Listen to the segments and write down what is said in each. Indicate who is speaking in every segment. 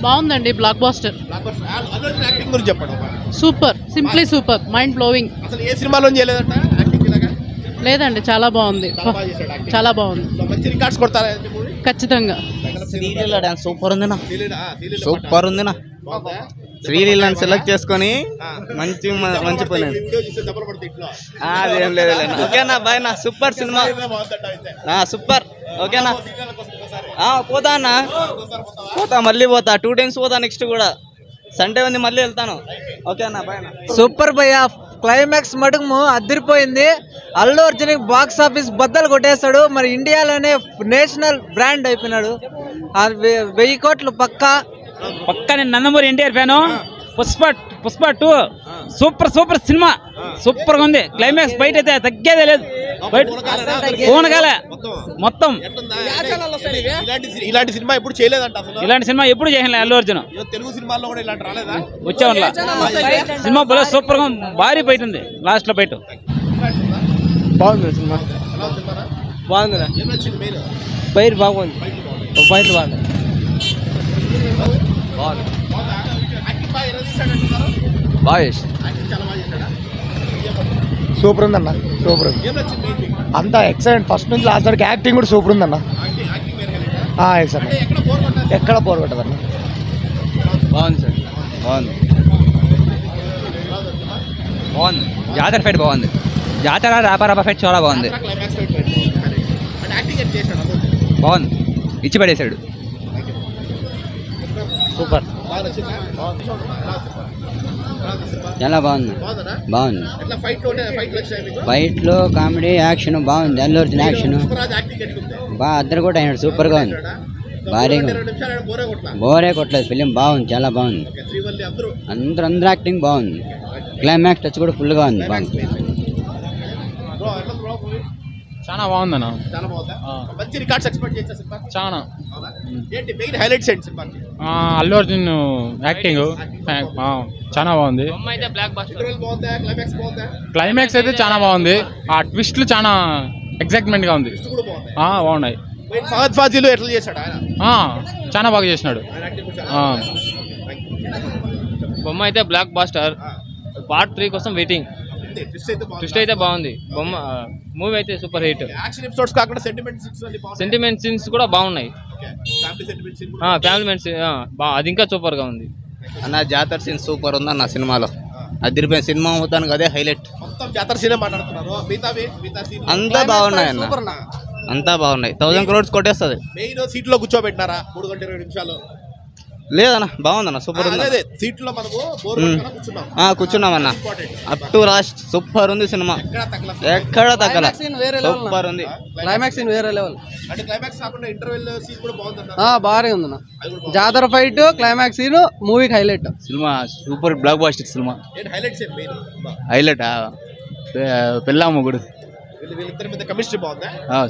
Speaker 1: బాగుందండి. Blockbuster super, simply super, mind blowing.
Speaker 2: అసలు ఏ సినిమాలో చేయలేదంట యాక్టింగ్ ఇలాగా?
Speaker 1: లేదండి, చాలా బాగుంది, చాలా బాగుంది.
Speaker 2: మంచి రికార్డ్స్ కొడతారా
Speaker 1: ఖచ్చితంగా.
Speaker 3: శ్రీలీల డాన్స్ సూపర్ ఉందినా, సూపర్ ఉందినా. శ్రీలీలను సెలెక్ట్ చేసుకొని మంచి మంచి పని. అదేం లేదు. ఓకేనా బాయ్ నా, సూపర్ సినిమా, సూపర్. ఓకేనా పోతా అన్న, పోతా, మళ్ళీ పోతా, 2 times పోతా, నెక్స్ట్ కూడా సండే ఉంది మళ్ళీ వెళ్తాను. ఓకేనా బాయ్.
Speaker 4: సూపర్ భయ్య, క్లైమాక్స్ మటుకు అదిరిపోయింది. అల్లు అర్జున్ బాక్స్ ఆఫీస్ బద్దలు కొట్టేస్తాడు. మరి ఇండియాలోనే నేషనల్ బ్రాండ్ అయిపోయినాడు. 1000 కోట్లు పక్కా.
Speaker 5: నేను Nandamuri NTR fan. Pushpa 2 super cinema, super గా ఉంది. క్లైమాక్స్ బయట అయితే తగ్గేదే లేదు, బయట ఓనగాలే మొత్తం.
Speaker 2: ఇలాంటి సినిమా ఎప్పుడు చేయలేదంట,
Speaker 5: ఇలాంటి సినిమా ఎప్పుడు చేయలే అల్లు అర్జున్.
Speaker 2: తెలుగు సినిమాల్లో కూడా ఇలాంటి రాలేదా?
Speaker 5: వచ్చావులా సినిమా బల సూపర్ గా భారీ బయట ఉంది, లాస్ట్ లో బయట
Speaker 4: బాగుంది సినిమా, బాగుంది, బయట బాగుంది, బయట బాగుంది.
Speaker 6: సూపర్ ఉందన్న, సూపర్ ఉంది అంతా. ఎక్సలెంట్, ఫస్ట్ నుంచి లాస్ట్ వరకు యాక్టింగ్ కూడా సూపర్ ఉందన్న. ఎక్కడ బోర్ కొట్టదన్న.
Speaker 3: బాగుంది సార్, బాగుంది, బాగుంది. జాతర ఫైట్ బాగుంది, జాతర రాపరాప ఫైట్ చాలా బాగుంది, బాగుంది, ఇచ్చి పడేశాడు. సూపర్, చాలా బాగుంది, బాగుంది. ఫైట్లో కామెడీ, యాక్షన్ బాగుంది. అల్లు అర్జున్ యాక్షన్ బాగా అద్దరు కూడా అయినాడు, సూపర్గా ఉంది, భారీగా బోరే కొట్టలేదు. ఫిలిం బాగుంది, చాలా బాగుంది. అందరూ యాక్టింగ్ బాగుంది. క్లైమాక్స్ టచ్ కూడా ఫుల్గా ఉంది, బాగుంది,
Speaker 5: చాలా బాగుందన్న. చాలా అల్లు అర్జున్ యాక్టింగ్ చాలా బాగుంది. క్లైమాక్స్ అయితే చాలా బాగుంది. ఆ ట్విస్ట్లు చాలా ఎగ్జైట్మెంట్ గా ఉంది, బాగున్నాయి. చాలా బాగా చేసినాడు.
Speaker 7: బొమ్మ అయితే బ్లాక్ బాస్టర్. పార్ట్ 3 కోసం వెయిటింగ్. ట్విస్ట్ అయితే బాగుంది. బొమ్మ మూవీ అయితే సూపర్ హిట్. సెంటిమెంట్ సీన్స్ కూడా బాగున్నాయి. ఫ్యామిలీ అది ఇంకా సూపర్ గా ఉంది
Speaker 3: అన్న. జాతర సీన్ సూపర్ ఉంది అన్న సినిమాలో. అదిరిపోయిన సినిమా అవుతాను అదే హైలైట్. అంతా బాగున్నాయి అన్న, అంతా బాగున్నాయి. 1000 crores కొట్టేస్తుంది.
Speaker 2: సీట్లో కూర్చోబెట్టినారా 3 గంటల 20 నిమిషాలు?
Speaker 3: లేదన్న, బాగుందన్న, సూపర్ ఉంది. కూర్చున్నామన్న. అప్ టు లాస్ట్ సూపర్ ఉంది సినిమా, ఎక్కడ తగ్గల, సూపర్ ఉంది.
Speaker 4: క్లైమాక్స్ సీన్ వేరే లెవెల్. బాగా ఉందన్న. జాతర ఫైట్, క్లైమాక్స్ సీన్ మూవీకి హైలైట్.
Speaker 3: సినిమా super, blockbuster cinema. Highlight పెళ్ళా మొగుడు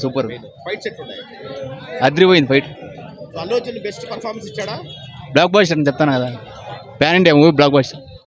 Speaker 3: సూపర్, అదిరిపోయింది fight.
Speaker 2: Allu Arjun best performance ఇచ్చాడా?
Speaker 3: బ్లాక్ బాస్టర్ అని చెప్తాను కదా, pan India movie black buster.